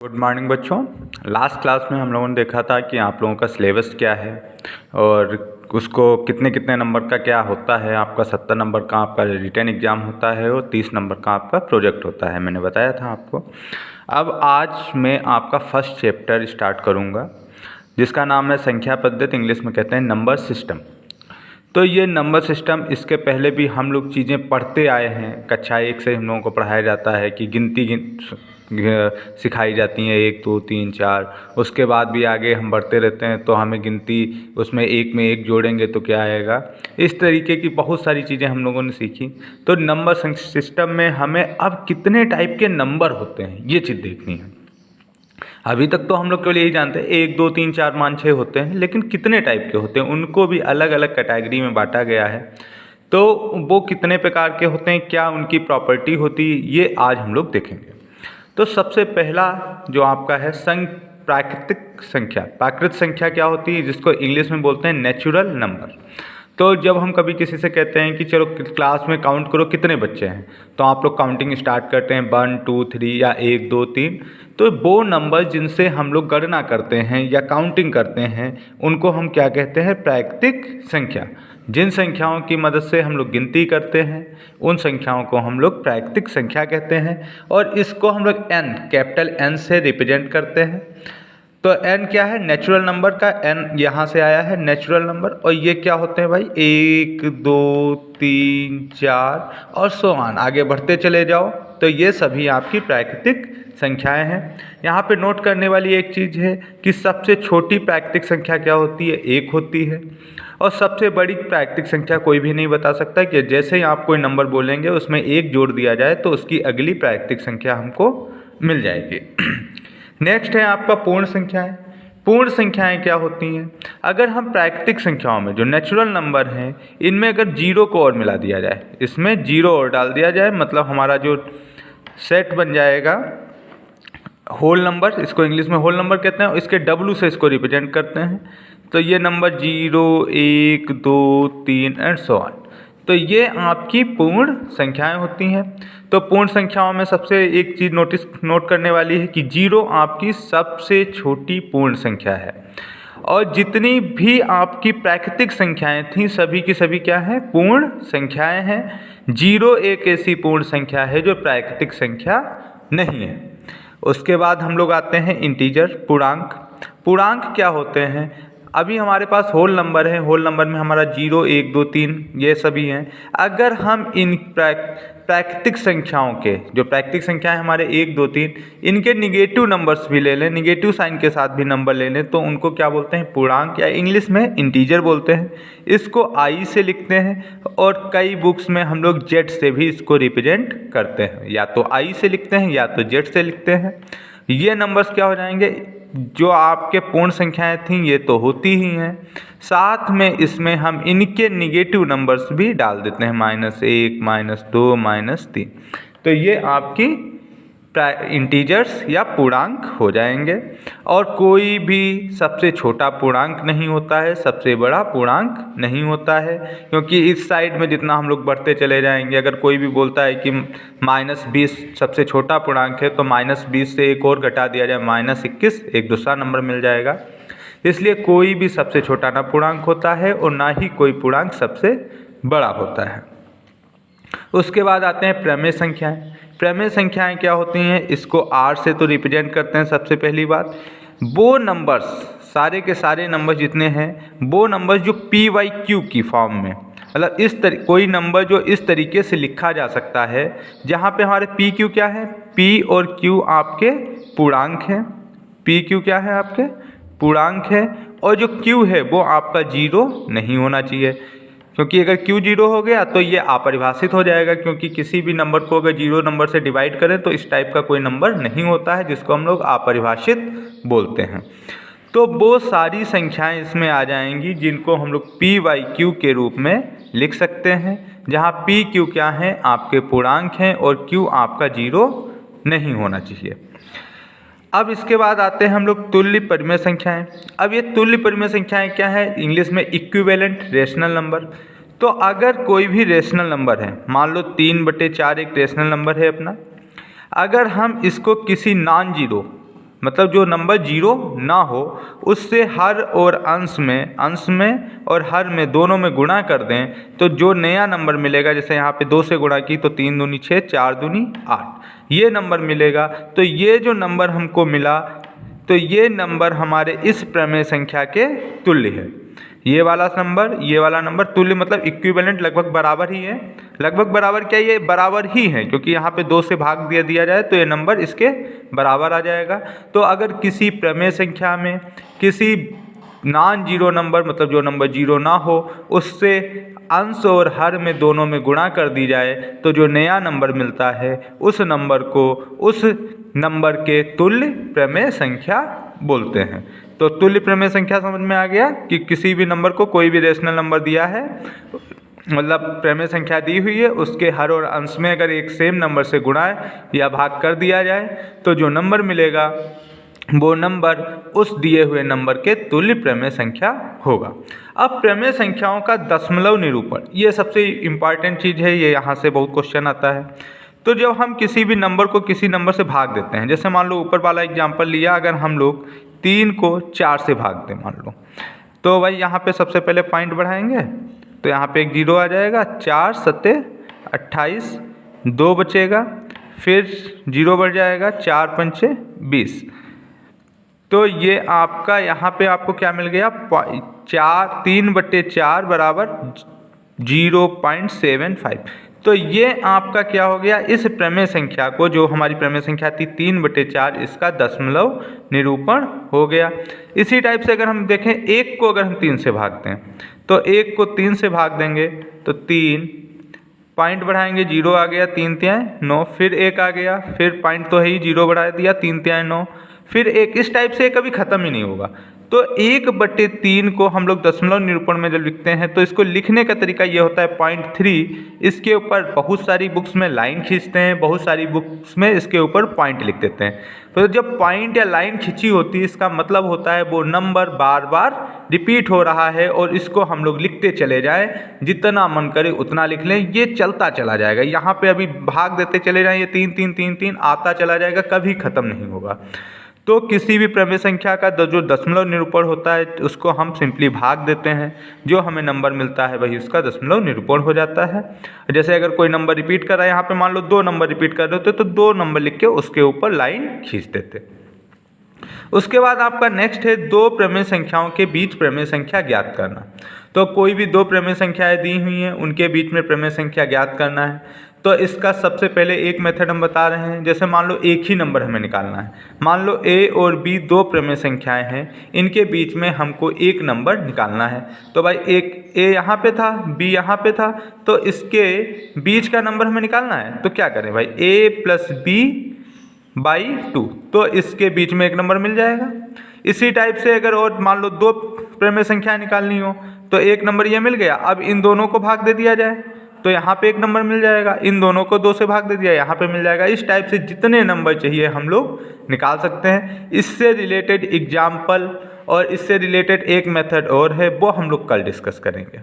Good morning बच्चों। Last class में हम लोगों ने देखा था कि आप लोगों का सिलेबस क्या है और उसको कितने कितने नंबर का क्या होता है। आपका 70 नंबर का आपका रिटन एग्ज़ाम होता है और 30 नंबर का आपका प्रोजेक्ट होता है, मैंने बताया था आपको। अब आज मैं आपका फर्स्ट चैप्टर स्टार्ट करूँगा जिसका नाम है संख्या पद्धति, इंग्लिश में कहते हैं नंबर सिस्टम। तो ये नंबर सिस्टम इसके पहले भी हम लोग चीज़ें पढ़ते आए हैं। कक्षा 1 से हम लोगों को पढ़ाया जाता है कि गिनती सिखाई जाती हैं 1 2 3 4। उसके बाद भी आगे हम बढ़ते रहते हैं तो हमें गिनती उसमें एक में एक जोड़ेंगे तो क्या आएगा। इस तरीके की बहुत सारी चीज़ें हम लोगों ने सीखी। तो नंबर सिस्टम में हमें अब कितने टाइप के नंबर होते हैं ये चीज़ देखनी है। अभी तक तो हम लोग केवल यही जानते हैं 1 2 3 4 5 6 होते हैं, लेकिन कितने टाइप के होते हैं उनको भी अलग अलग कैटेगरी में बांटा गया है। तो वो कितने प्रकार के होते हैं, क्या उनकी प्रॉपर्टी होती है, ये आज हम लोग देखेंगे। तो सबसे पहला जो आपका है प्राकृतिक संख्या। प्राकृतिक संख्या क्या होती है, जिसको इंग्लिश में बोलते हैं नेचुरल नंबर। तो जब हम कभी किसी से कहते हैं कि चलो क्लास में काउंट करो कितने बच्चे हैं, तो आप लोग काउंटिंग स्टार्ट करते हैं 1 2 3 या 1 2 3। तो वो नंबर जिनसे हम लोग गणना करते हैं या काउंटिंग करते हैं उनको हम क्या कहते हैं, प्राकृतिक संख्या। जिन संख्याओं की मदद से हम लोग गिनती करते हैं उन संख्याओं को हम लोग प्राकृतिक संख्या कहते हैं। और इसको हम लोग एन, कैपिटल एन से रिप्रेजेंट करते हैं। तो एन क्या है, नेचुरल नंबर का एन यहाँ से आया है नेचुरल नंबर। और ये क्या होते हैं भाई, 1 2 3 4 और सो ऑन, आगे बढ़ते चले जाओ। तो ये सभी आपकी प्राकृतिक संख्याएं हैं। यहाँ पे नोट करने वाली एक चीज़ है कि सबसे छोटी प्राकृतिक संख्या क्या होती है, 1 होती है। और सबसे बड़ी प्राकृतिक संख्या कोई भी नहीं बता सकता कि जैसे ही आप कोई नंबर बोलेंगे उसमें 1 जोड़ दिया जाए तो उसकी अगली प्राकृतिक संख्या हमको मिल जाएगी। नेक्स्ट है आपका पूर्ण संख्याएं। पूर्ण संख्याएं क्या होती हैं, अगर हम प्राकृतिक संख्याओं में जो नेचुरल नंबर हैं इनमें अगर 0 को और मिला दिया जाए, इसमें 0 और डाल दिया जाए, मतलब हमारा जो सेट बन जाएगा होल नंबर, इसको इंग्लिश में होल नंबर कहते हैं। इसके W से इसको रिप्रेजेंट करते हैं। तो ये नंबर 0 1 2 3 एंड सो ऑन। तो ये आपकी पूर्ण संख्याएं होती हैं। तो पूर्ण संख्याओं में सबसे एक चीज़ नोट करने वाली है कि 0 आपकी सबसे छोटी पूर्ण संख्या है। और जितनी भी आपकी प्राकृतिक संख्याएं थीं सभी की सभी क्या हैं, पूर्ण संख्याएं हैं। 0 एक ऐसी पूर्ण संख्या है जो प्राकृतिक संख्या नहीं है। उसके बाद हम लोग आते हैं इंटीजर, पूर्णांक। पूर्णांक क्या होते हैं, अभी हमारे पास होल नंबर है, होल नंबर में हमारा 0 1 2 3 ये सभी हैं। अगर हम इन प्राकृतिक संख्याओं के, जो प्राकृतिक संख्याएं हमारे 1 2 3, इनके निगेटिव नंबर्स भी ले लें, निगेटिव साइन के साथ भी नंबर ले लें, तो उनको क्या बोलते हैं, पूर्णांक, या इंग्लिश में इंटीजर बोलते हैं। इसको आई से लिखते हैं और कई बुक्स में हम लोग जेड से भी इसको रिप्रेजेंट करते हैं, या तो आई से लिखते हैं या तो जेड से लिखते हैं। ये नंबर्स क्या हो जाएंगे, जो आपके पूर्ण संख्याएं थीं ये तो होती ही हैं, साथ में इसमें हम इनके निगेटिव नंबर्स भी डाल देते हैं, -1 -2 -3। तो ये आपकी इंटीजर्स या पूर्णांक हो जाएंगे। और कोई भी सबसे छोटा पूर्णांक नहीं होता है, सबसे बड़ा पूर्णांक नहीं होता है, क्योंकि इस साइड में जितना हम लोग बढ़ते चले जाएंगे, अगर कोई भी बोलता है कि -20 सबसे छोटा पूर्णांक है तो -20 से एक और घटा दिया जाए -21, एक दूसरा नंबर मिल जाएगा। इसलिए कोई भी सबसे छोटा ना पूर्णांक होता है और ना ही कोई पूर्णांक सबसे बड़ा होता है। उसके बाद आते हैं प्रमेय संख्याएं। प्रमेय संख्याएं क्या होती हैं, इसको R से तो रिप्रेजेंट करते हैं। सबसे पहली बात, वो नंबर्स, सारे के सारे नंबर जितने हैं वो नंबर्स जो PQ की फॉर्म में, मतलब कोई नंबर जो इस तरीके से लिखा जा सकता है जहाँ पे हमारे PQ क्या है, P और Q आपके पूर्णांक हैं। PQ क्या है, आपके पूर्णांक है। और जो Q है वो आपका 0 नहीं होना चाहिए, क्योंकि अगर Q 0 हो गया तो ये अपरिभाषित हो जाएगा, क्योंकि किसी भी नंबर को अगर 0 नंबर से डिवाइड करें तो इस टाइप का कोई नंबर नहीं होता है, जिसको हम लोग अपरिभाषित बोलते हैं। तो वो सारी संख्याएं इसमें आ जाएंगी जिनको हम लोग PQ के रूप में लिख सकते हैं, जहाँ PQ क्या है, आपके पूर्णांक हैं और Q आपका 0 नहीं होना चाहिए। अब इसके बाद आते हैं हम लोग तुल्य परिमेय संख्याएं। अब ये तुल्य परिमेय संख्याएं क्या है, इंग्लिश में इक्विवेलेंट रेशनल नंबर। तो अगर कोई भी रेशनल नंबर है, मान लो 3/4 एक रेशनल नंबर है अपना, अगर हम इसको किसी नॉन जीरो मतलब जो नंबर जीरो ना हो उससे हर और अंश में और हर में दोनों में गुणा कर दें तो जो नया नंबर मिलेगा, जैसे यहाँ पे 2 से गुणा की तो 3 दूनी 6, 4 दूनी 8, ये नंबर मिलेगा। तो ये जो नंबर हमको मिला तो ये नंबर हमारे इस प्रमेय संख्या के तुल्य है। ये वाला नंबर तुल्य मतलब इक्विवेलेंट, लगभग बराबर ही है। लगभग बराबर क्या, ये बराबर ही है क्योंकि यहाँ पे 2 से भाग दिया जाए तो ये नंबर इसके बराबर आ जाएगा। तो अगर किसी प्रमेय संख्या में किसी नॉन जीरो नंबर, मतलब जो नंबर जीरो ना हो, उससे अंश और हर में दोनों में गुणा कर दी जाए तो जो नया नंबर मिलता है उस नंबर को उस नंबर के तुल्य प्रमेय संख्या बोलते हैं। तो तुल्य प्रमेय संख्या समझ में आ गया कि किसी भी नंबर को, कोई भी रेशनल नंबर दिया है, मतलब प्रमेय संख्या दी हुई है, उसके हर और अंश में अगर एक सेम नंबर से गुणा या भाग कर दिया जाए तो जो नंबर मिलेगा वो नंबर उस दिए हुए नंबर के तुल्य प्रमेय संख्या होगा। अब प्रमेय संख्याओं का दशमलव निरूपण, ये सबसे इम्पॉर्टेंट चीज़ है, ये यहाँ से बहुत क्वेश्चन आता है। तो जब हम किसी भी नंबर को किसी नंबर से भाग देते हैं, जैसे मान लो ऊपर वाला एग्जांपल लिया, अगर हम लोग 3 को 4 से भाग दें मान लो, तो भाई यहाँ पे सबसे पहले पॉइंट बढ़ाएंगे तो यहाँ पे एक 0 आ जाएगा, 4 सत्ते 28, 2 बचेगा, फिर 0 बढ़ जाएगा, 4 पंचे 20। तो ये आपका यहाँ पे आपको क्या मिल गया, 3/4 बराबर 0.75। तो ये आपका क्या हो गया, इस प्रमेय संख्या को, जो हमारी प्रमेय संख्या थी 3/4, इसका दशमलव निरूपण हो गया। इसी टाइप से अगर हम देखें, 1 को अगर हम 3 से भागते हैं तो 1 को 3 से भाग देंगे तो 3, पॉइंट बढ़ाएंगे, 0 आ गया, 3 तिहाई 9, फिर 1 आ गया, फिर पॉइंट तो है ही, 0 बढ़ा दिया, 3 तिहाई 9, फिर 1। इस टाइप से कभी ख़त्म ही नहीं होगा। तो 1/3 को हम लोग दशमलव निरूपण में जब लिखते हैं तो इसको लिखने का तरीका ये होता है 0.3, इसके ऊपर बहुत सारी बुक्स में लाइन खींचते हैं, बहुत सारी बुक्स में इसके ऊपर पॉइंट लिख देते हैं। तो जब पॉइंट या लाइन खींची होती है इसका मतलब होता है वो नंबर बार बार रिपीट हो रहा है और इसको हम लोग लिखते चले जाएं, जितना मन करे उतना लिख लें, ये चलता चला जाएगा। यहाँ पे अभी भाग देते चले जाएं, ये 3 3 3 3 आता चला जाएगा, कभी ख़त्म नहीं होगा। तो किसी भी प्रमेय संख्या का जो दशमलव निरूपण होता है उसको हम सिंपली भाग देते हैं, जो हमें नंबर मिलता है वही उसका दशमलव निरूपण हो जाता है। जैसे अगर कोई नंबर रिपीट कर रहा है, यहाँ पे मान लो 2 नंबर रिपीट कर रहे होते तो 2 नंबर लिख के उसके ऊपर लाइन खींच देते। उसके बाद आपका नेक्स्ट है 2 प्रमेय संख्याओं के बीच प्रमेय संख्या ज्ञात करना। तो कोई भी 2 प्रमेय संख्याएं दी हुई हैं, उनके बीच में प्रमेय संख्या ज्ञात करना है। तो इसका सबसे पहले एक मेथड हम बता रहे हैं। जैसे मान लो एक ही नंबर हमें निकालना है, मान लो a और b 2 प्रमेय संख्याएं हैं, इनके बीच में हमको एक नंबर निकालना है। तो भाई एक a यहाँ पे था, b यहाँ पे था, तो इसके बीच का नंबर हमें निकालना है। तो क्या करें भाई, a + b/2, तो इसके बीच में एक नंबर मिल जाएगा। इसी टाइप से अगर और मान लो 2 प्रमेय संख्याएं निकालनी हो तो एक नंबर ये मिल गया, अब इन दोनों को भाग दे दिया जाए तो यहाँ पे एक नंबर मिल जाएगा, इन दोनों को 2 से भाग दे दिया, यहाँ पे मिल जाएगा। इस टाइप से जितने नंबर चाहिए हम लोग निकाल सकते हैं। इससे रिलेटेड एग्जाम्पल और इससे रिलेटेड एक मेथड और है, वो हम लोग कल डिस्कस करेंगे।